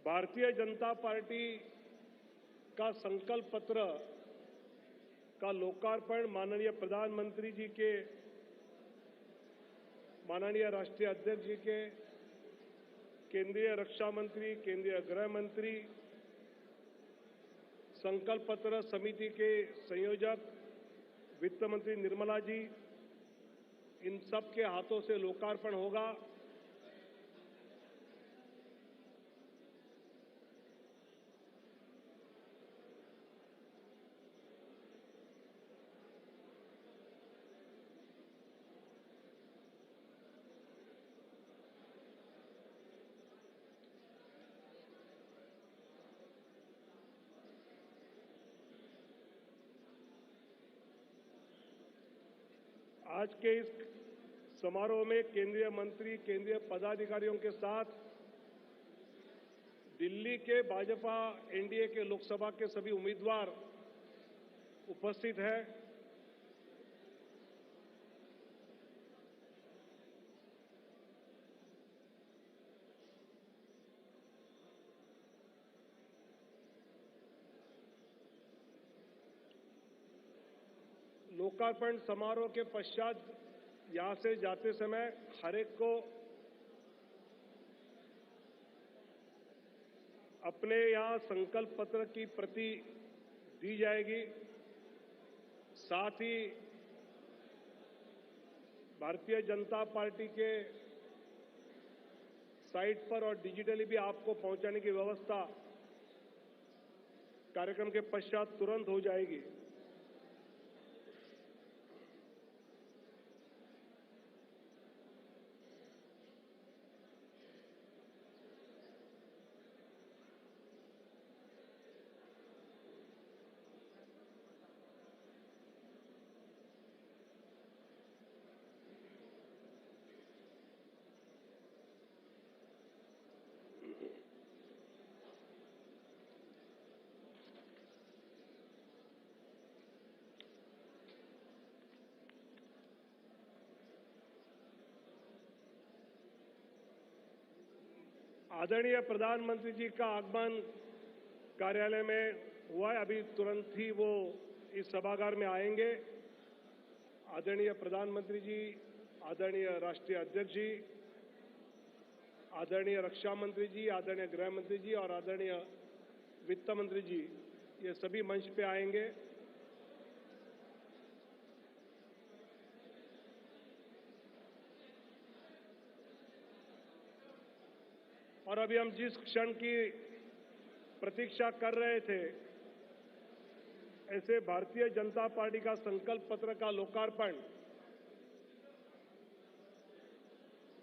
Bharatiya Janata party का संकल्प पत्र का लोकार्पण माननीय प्रधानमंत्री जी के, माननीय राष्ट्रीय अध्यक्ष जी के, केंद्रीय रक्षा मंत्री, केंद्रीय गृह मंत्री, संकल्प पत्र समिति के संयोजक वित्त मंत्री निर्मला जी, इन सब के हाथों से लोकार्पण होगा। आज के इस समारोह में केंद्रीय मंत्री, केंद्रीय पदाधिकारियों के साथ दिल्ली के भाजपा एनडीए के लोकसभा के सभी उम्मीदवार उपस्थित हैं। लोकार्पण समारोह के पश्चात यहां से जाते समय हर एक को अपने यहां संकल्प पत्र की प्रति दी जाएगी। साथ ही भारतीय जनता पार्टी के साइट पर और डिजिटली भी आपको पहुंचाने की व्यवस्था कार्यक्रम के पश्चात तुरंत हो जाएगी। आदरणीय प्रधानमंत्री जी का आगमन कार्यालय में हुआ है। अभी तुरंत ही वो इस सभागार में आएंगे। आदरणीय प्रधानमंत्री जी, आदरणीय राष्ट्रीय अध्यक्ष जी, आदरणीय रक्षा मंत्री जी, आदरणीय गृह मंत्री जी और आदरणीय वित्त मंत्री जी, ये सभी मंच पे आएंगे। और अभी हम जिस क्षण की प्रतीक्षा कर रहे थे, ऐसे भारतीय जनता पार्टी का संकल्प पत्र का लोकार्पण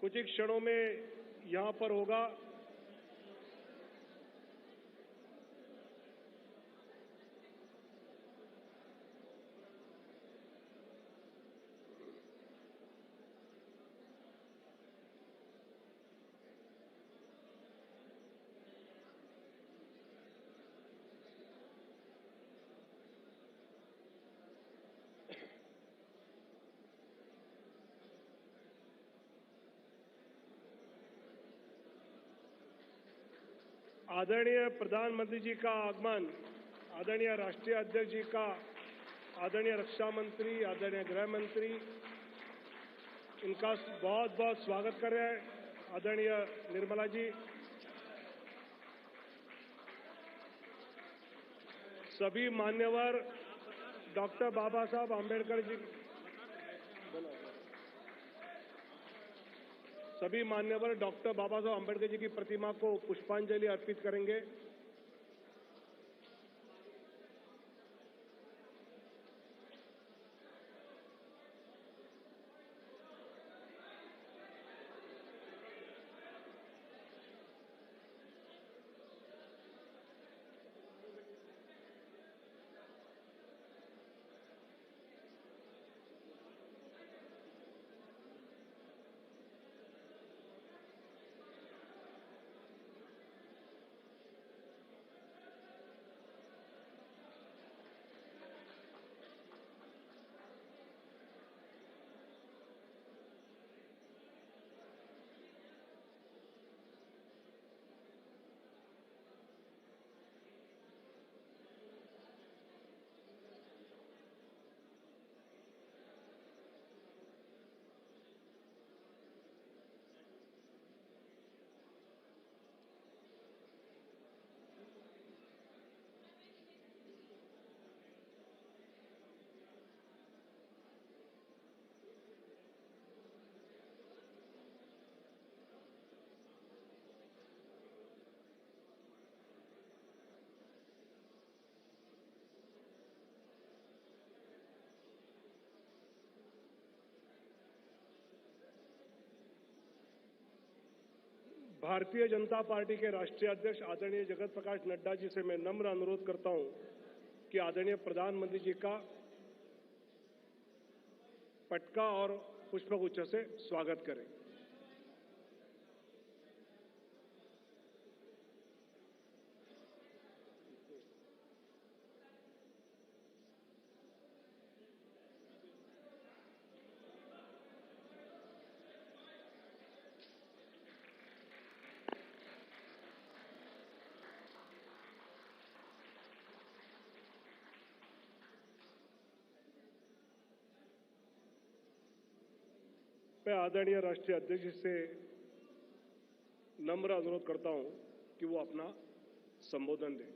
कुछ ही क्षणों में यहां पर होगा। आदरणीय प्रधानमंत्री जी का आगमन, आदरणीय राष्ट्रीय अध्यक्ष जी का, आदरणीय रक्षा मंत्री, आदरणीय गृह मंत्री, इनका बहुत बहुत स्वागत कर रहे हैं। आदरणीय निर्मला जी, सभी मान्यवर डॉक्टर बाबा साहब आंबेडकर जी, सभी मान्यवर डॉक्टर बाबा साहब आंबेडकर जी की प्रतिमा को पुष्पांजलि अर्पित करेंगे। भारतीय जनता पार्टी के राष्ट्रीय अध्यक्ष आदरणीय जगत प्रकाश नड्डा जी से मैं नम्र अनुरोध करता हूं कि आदरणीय प्रधानमंत्री जी का पटका और पुष्पगुच्छ से स्वागत करें। मैं आदरणीय राष्ट्रीय अध्यक्ष जी से नम्र अनुरोध करता हूं कि वो अपना संबोधन दें।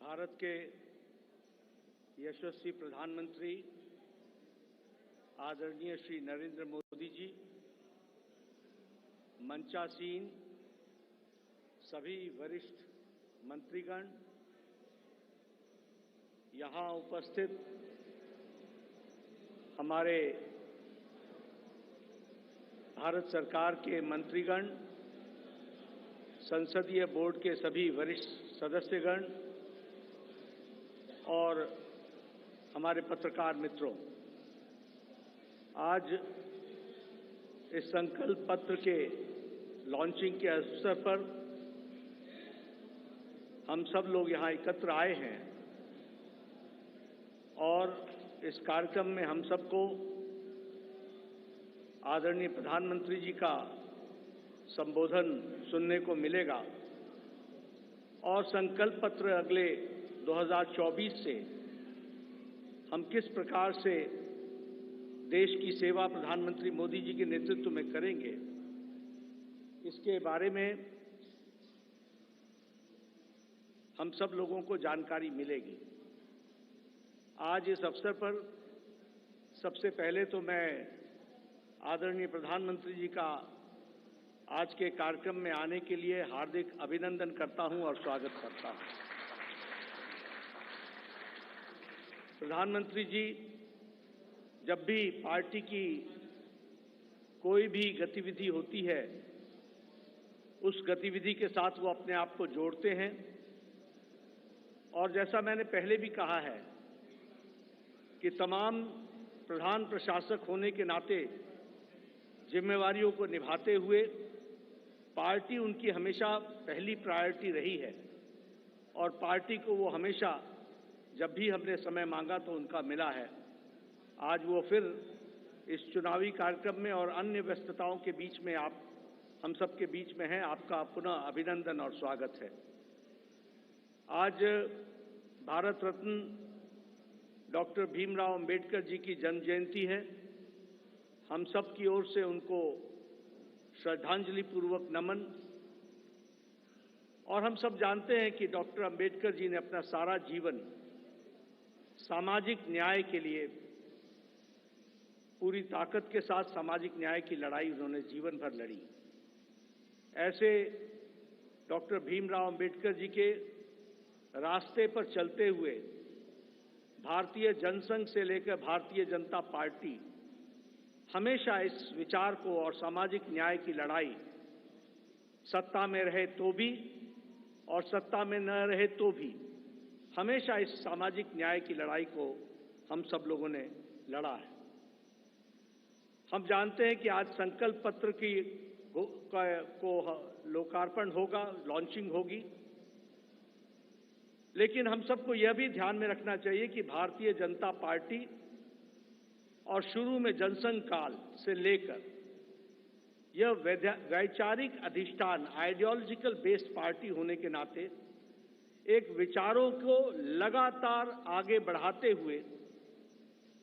भारत के यशस्वी प्रधानमंत्री आदरणीय श्री नरेंद्र मोदी जी, मंचासीन सभी वरिष्ठ मंत्रीगण, यहाँ उपस्थित हमारे भारत सरकार के मंत्रीगण, संसदीय बोर्ड के सभी वरिष्ठ सदस्यगण और हमारे पत्रकार मित्रों, आज इस संकल्प पत्र के लॉन्चिंग के अवसर पर हम सब लोग यहाँ एकत्र आए हैं और इस कार्यक्रम में हम सबको आदरणीय प्रधानमंत्री जी का संबोधन सुनने को मिलेगा और संकल्प पत्र अगले 2024 से हम किस प्रकार से देश की सेवा प्रधानमंत्री मोदी जी के नेतृत्व में करेंगे, इसके बारे में हम सब लोगों को जानकारी मिलेगी। आज इस अवसर पर सबसे पहले तो मैं आदरणीय प्रधानमंत्री जी का आज के कार्यक्रम में आने के लिए हार्दिक अभिनंदन करता हूं और स्वागत करता हूं। प्रधानमंत्री जी जब भी पार्टी की कोई भी गतिविधि होती है, उस गतिविधि के साथ वो अपने आप को जोड़ते हैं और जैसा मैंने पहले भी कहा है कि तमाम प्रधान प्रशासक होने के नाते जिम्मेवारियों को निभाते हुए पार्टी उनकी हमेशा पहली प्रायोरिटी रही है और पार्टी को वो हमेशा जब भी हमने समय मांगा तो उनका मिला है। आज वो फिर इस चुनावी कार्यक्रम में और अन्य व्यस्तताओं के बीच में आप हम सब के बीच में हैं। आपका पुनः अभिनंदन और स्वागत है। आज भारत रत्न डॉक्टर भीमराव अंबेडकर जी की जन्म जयंती है। हम सब की ओर से उनको श्रद्धांजलि पूर्वक नमन। और हम सब जानते हैं कि डॉक्टर अंबेडकर जी ने अपना सारा जीवन सामाजिक न्याय के लिए पूरी ताकत के साथ सामाजिक न्याय की लड़ाई उन्होंने जीवन भर लड़ी। ऐसे डॉक्टर भीमराव अंबेडकर जी के रास्ते पर चलते हुए भारतीय जनसंघ से लेकर भारतीय जनता पार्टी हमेशा इस विचार को और सामाजिक न्याय की लड़ाई सत्ता में रहे तो भी और सत्ता में न रहे तो भी हमेशा इस सामाजिक न्याय की लड़ाई को हम सब लोगों ने लड़ा है। हम जानते हैं कि आज संकल्प पत्र को लोकार्पण होगा, लॉन्चिंग होगी, लेकिन हम सबको यह भी ध्यान में रखना चाहिए कि भारतीय जनता पार्टी और शुरू में जनसंघ काल से लेकर यह वैचारिक अधिष्ठान आइडियोलॉजिकल बेस्ड पार्टी होने के नाते एक विचारों को लगातार आगे बढ़ाते हुए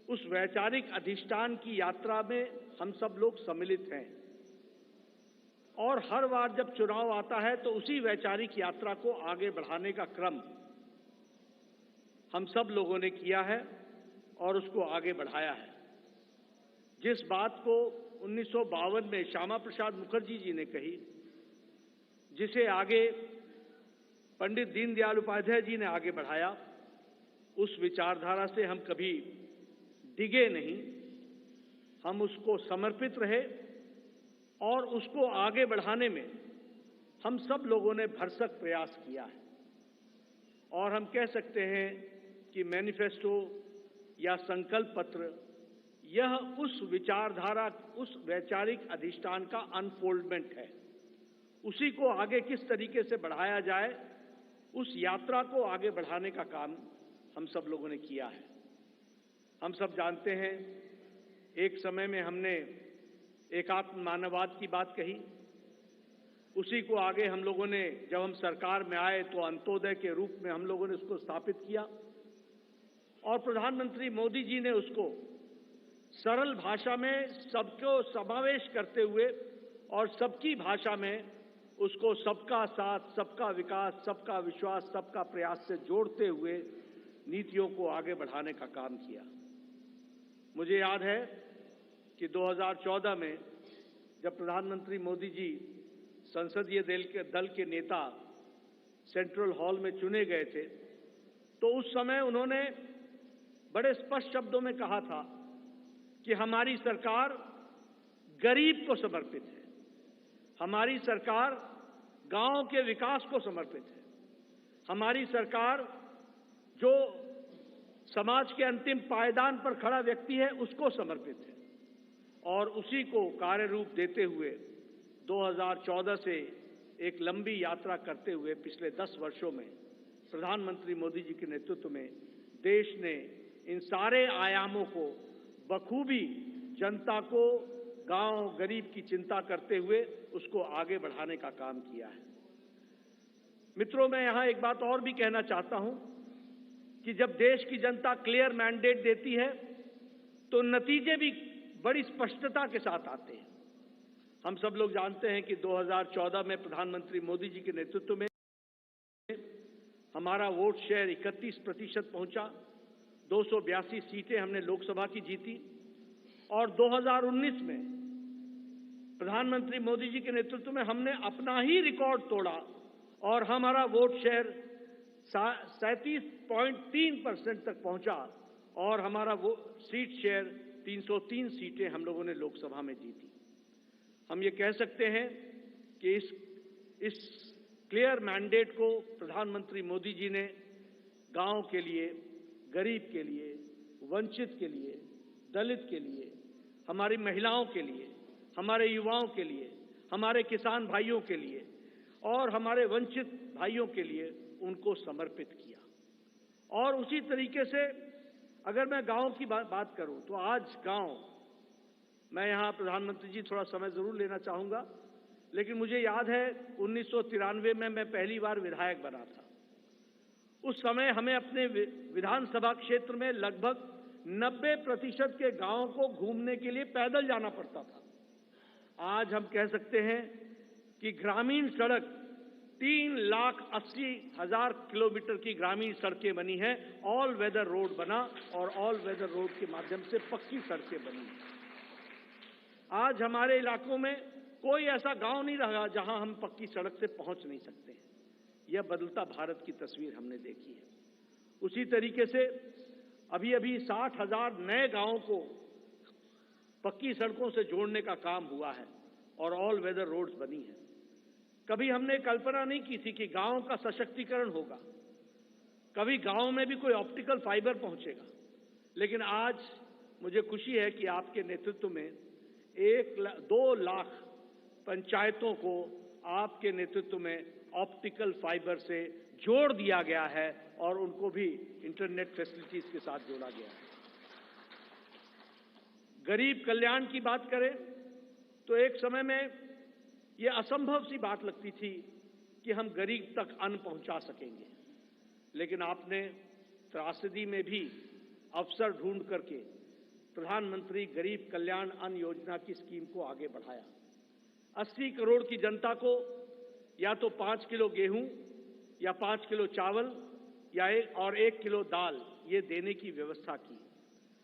उस वैचारिक अधिष्ठान की यात्रा में हम सब लोग सम्मिलित हैं और हर बार जब चुनाव आता है तो उसी वैचारिक यात्रा को आगे बढ़ाने का क्रम हम सब लोगों ने किया है और उसको आगे बढ़ाया है। जिस बात को 1952 में श्यामा प्रसाद मुखर्जी जी ने कही, जिसे आगे पंडित दीनदयाल उपाध्याय जी ने आगे बढ़ाया, उस विचारधारा से हम कभी डिगे नहीं, हम उसको समर्पित रहे और उसको आगे बढ़ाने में हम सब लोगों ने भरसक प्रयास किया है। और हम कह सकते हैं कि मैनिफेस्टो या संकल्प पत्र यह उस विचारधारा, उस वैचारिक अधिष्ठान का अनफोल्डमेंट है। उसी को आगे किस तरीके से बढ़ाया जाए, उस यात्रा को आगे बढ़ाने का काम हम सब लोगों ने किया है। हम सब जानते हैं, एक समय में हमने एकात्म मानववाद की बात कही, उसी को आगे हम लोगों ने, जब हम सरकार में आए तो अंत्योदय के रूप में हम लोगों ने उसको स्थापित किया और प्रधानमंत्री मोदी जी ने उसको सरल भाषा में सबको समावेश करते हुए और सबकी भाषा में उसको सबका साथ, सबका विकास, सबका विश्वास, सबका प्रयास से जोड़ते हुए नीतियों को आगे बढ़ाने का काम किया। मुझे याद है कि 2014 में जब प्रधानमंत्री मोदी जी संसदीय दल के नेता सेंट्रल हॉल में चुने गए थे, तो उस समय उन्होंने बड़े स्पष्ट शब्दों में कहा था कि हमारी सरकार गरीब को समर्पित है, हमारी सरकार गांव के विकास को समर्पित है, हमारी सरकार जो समाज के अंतिम पायदान पर खड़ा व्यक्ति है उसको समर्पित है। और उसी को कार्य रूप देते हुए 2014 से एक लंबी यात्रा करते हुए पिछले 10 वर्षों में प्रधानमंत्री मोदी जी के नेतृत्व में देश ने इन सारे आयामों को बखूबी जनता को, गांव गरीब की चिंता करते हुए उसको आगे बढ़ाने का काम किया है। मित्रों, मैं यहां एक बात और भी कहना चाहता हूं कि जब देश की जनता क्लियर मैंडेट देती है तो नतीजे भी बड़ी स्पष्टता के साथ आते हैं। हम सब लोग जानते हैं कि 2014 में प्रधानमंत्री मोदी जी के नेतृत्व में हमारा वोट शेयर 31% पहुंचा, 282 सीटें हमने लोकसभा की जीती और 2019 में प्रधानमंत्री मोदी जी के नेतृत्व में हमने अपना ही रिकॉर्ड तोड़ा और हमारा वोट शेयर 37.3% तक पहुंचा और हमारा वो सीट शेयर 303 सीटें हम लोगों ने लोकसभा में जीती। हम ये कह सकते हैं कि इस क्लियर मैंडेट को प्रधानमंत्री मोदी जी ने गांव के लिए, गरीब के लिए, वंचित के लिए, दलित के लिए, हमारी महिलाओं के लिए, हमारे युवाओं के लिए, हमारे किसान भाइयों के लिए और हमारे वंचित भाइयों के लिए उनको समर्पित किया। और उसी तरीके से अगर मैं गांव की बात करूं तो आज गांव, मैं यहां प्रधानमंत्री जी थोड़ा समय जरूर लेना चाहूंगा, लेकिन मुझे याद है 1993 में मैं पहली बार विधायक बना था। उस समय हमें अपने विधानसभा क्षेत्र में लगभग 90% के गांवों को घूमने के लिए पैदल जाना पड़ता था। आज हम कह सकते हैं कि ग्रामीण सड़क 3,80,000 किलोमीटर की ग्रामीण सड़कें बनी हैं, ऑल वेदर रोड बना और ऑल वेदर रोड के माध्यम से पक्की सड़कें बनी। आज हमारे इलाकों में कोई ऐसा गांव नहीं रहा जहां हम पक्की सड़क से पहुंच नहीं सकते हैं। यह बदलता भारत की तस्वीर हमने देखी है। उसी तरीके से अभी 60,000 नए गांवों को पक्की सड़कों से जोड़ने का काम हुआ है और ऑल वेदर रोड्स बनी है। कभी हमने कल्पना नहीं की थी कि गांव का सशक्तिकरण होगा, कभी गांव में भी कोई ऑप्टिकल फाइबर पहुंचेगा, लेकिन आज मुझे खुशी है कि आपके नेतृत्व में 2 लाख पंचायतों को आपके नेतृत्व में ऑप्टिकल फाइबर से जोड़ दिया गया है और उनको भी इंटरनेट फैसिलिटीज के साथ जोड़ा गया है। गरीब कल्याण की बात करें तो एक समय में यह असंभव सी बात लगती थी कि हम गरीब तक अन्न पहुंचा सकेंगे, लेकिन आपने त्रासदी में भी अवसर ढूंढ करके प्रधानमंत्री गरीब कल्याण अन्न योजना की स्कीम को आगे बढ़ाया। 80 करोड़ की जनता को या तो 5 किलो गेहूं या 5 किलो चावल या 1 किलो दाल ये देने की व्यवस्था की।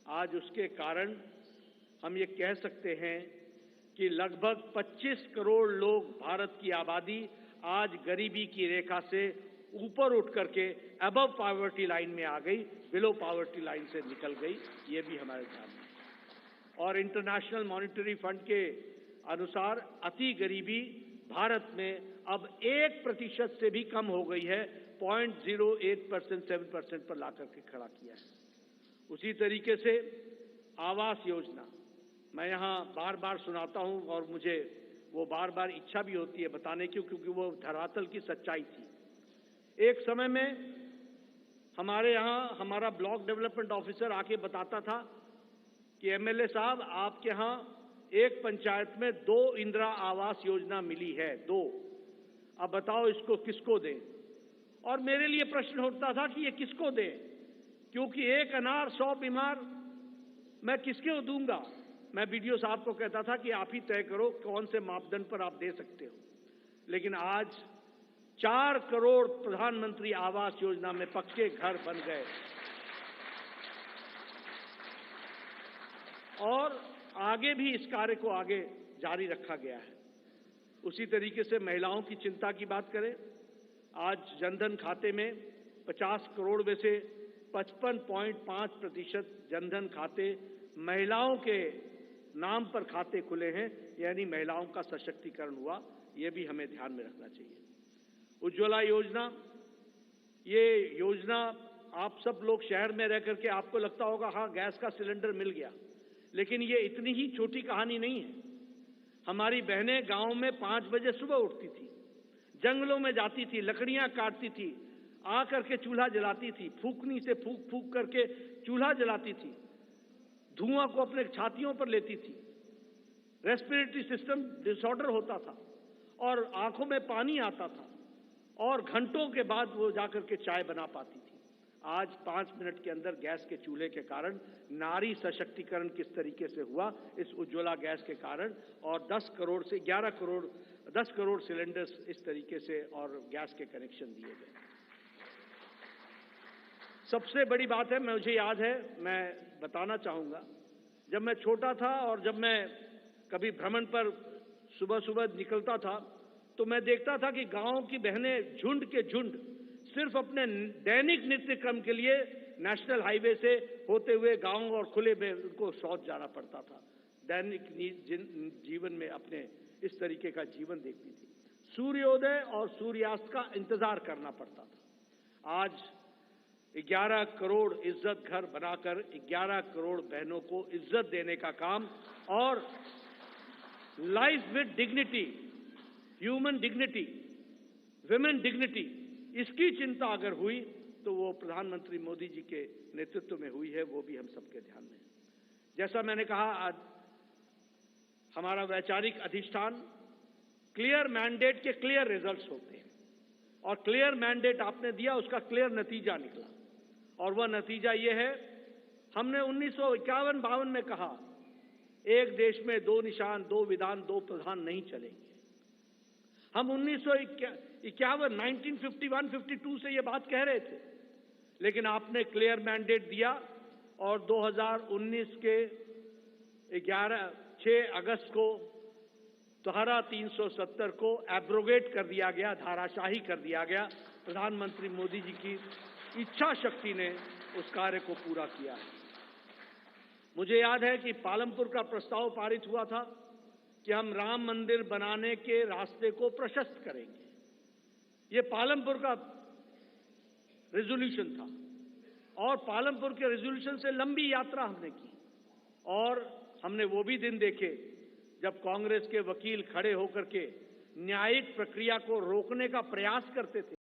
आज उसके कारण हम ये कह सकते हैं कि लगभग 25 करोड़ लोग, भारत की आबादी आज गरीबी की रेखा से ऊपर उठ करके अबव पॉवर्टी लाइन में आ गई, बिलो पॉवर्टी लाइन से निकल गई। ये भी हमारे ध्यान में। और इंटरनेशनल मॉनिटरी फंड के अनुसार अति गरीबी भारत में अब 1% से भी कम हो गई है, 0.08% 7% पर ला करके खड़ा किया है। उसी तरीके से आवास योजना मैं यहाँ बार बार सुनाता हूँ और मुझे वो बार बार इच्छा भी होती है बताने की, क्योंकि वो धरातल की सच्चाई थी। एक समय में हमारे यहाँ हमारा ब्लॉक डेवलपमेंट ऑफिसर आके बताता था कि एमएलए साहब आपके यहाँ एक पंचायत में 2 इंदिरा आवास योजना मिली है, 2। अब बताओ इसको किसको दें? और मेरे लिए प्रश्न उठता था कि ये किसको दें, क्योंकि एक अनार 100 बीमार मैं किसको दूंगा? मैं बीडीओ साहब को कहता था कि आप ही तय करो कौन से मापदंड पर आप दे सकते हो। लेकिन आज 4 करोड़ प्रधानमंत्री आवास योजना में पक्के घर बन गए और आगे भी इस कार्य को आगे जारी रखा गया है। उसी तरीके से महिलाओं की चिंता की बात करें, आज जनधन खाते में 50 करोड़ में से 55.5% जनधन खाते महिलाओं के नाम पर खाते खुले हैं, यानी महिलाओं का सशक्तिकरण हुआ। ये भी हमें ध्यान में रखना चाहिए। उज्ज्वला योजना, ये योजना आप सब लोग शहर में रह करके आपको लगता होगा हाँ गैस का सिलेंडर मिल गया, लेकिन ये इतनी ही छोटी कहानी नहीं है। हमारी बहनें गांव में 5 बजे सुबह उठती थी, जंगलों में जाती थी, लकड़ियां काटती थी, आ करके चूल्हा जलाती थी, फूकनी से फूक फूक करके चूल्हा जलाती थी, धुआं को अपने छातियों पर लेती थी, रेस्पिरेटरी सिस्टम डिसऑर्डर होता था और आंखों में पानी आता था और घंटों के बाद वो जाकर के चाय बना पाती थी। आज 5 मिनट के अंदर गैस के चूल्हे के कारण नारी सशक्तिकरण किस तरीके से हुआ, इस उज्ज्वला गैस के कारण, और 10 करोड़ से 11 करोड़ 10 करोड़ सिलेंडर्स इस तरीके से और गैस के कनेक्शन दिए गए। सबसे बड़ी बात है, मुझे याद है, मैं बताना चाहूंगा, जब मैं छोटा था और जब मैं कभी भ्रमण पर सुबह सुबह निकलता था तो मैं देखता था कि गांव की बहनें झुंड के झुंड सिर्फ अपने दैनिक नित्य क्रम के लिए नेशनल हाईवे से होते हुए गांव और खुले में उनको शौच जाना पड़ता था। दैनिक जीवन में अपने इस तरीके का जीवन देखती थी। सूर्योदय और सूर्यास्त का इंतजार करना पड़ता था। आज 11 करोड़ इज्जत घर बनाकर 11 करोड़ बहनों को इज्जत देने का काम और life with dignity, human dignity, women dignity, इसकी चिंता अगर हुई तो वो प्रधानमंत्री मोदी जी के नेतृत्व में हुई है, वो भी हम सबके ध्यान में है। जैसा मैंने कहा, आज हमारा वैचारिक अधिष्ठान क्लियर मैंडेट के क्लियर रिजल्ट्स होते हैं और क्लियर मैंडेट आपने दिया, उसका क्लियर नतीजा निकला और वह नतीजा ये है, हमने 1951-52 में कहा एक देश में 2 निशान, 2 विधान, 2 प्रधान नहीं चलेंगे। हम 1951-52 से ये बात कह रहे थे, लेकिन आपने क्लियर मैंडेट दिया और 2019 के 6 अगस्त को धारा 370 को एब्रोगेट कर दिया गया, धाराशाही कर दिया गया। प्रधानमंत्री मोदी जी की इच्छा शक्ति ने उस कार्य को पूरा किया। मुझे याद है कि पालमपुर का प्रस्ताव पारित हुआ था कि हम राम मंदिर बनाने के रास्ते को प्रशस्त करेंगे। ये पालमपुर का रेजोल्यूशन था और पालमपुर के रेजोल्यूशन से लंबी यात्रा हमने की और हमने वो भी दिन देखे जब कांग्रेस के वकील खड़े होकर के न्यायिक प्रक्रिया को रोकने का प्रयास करते थे।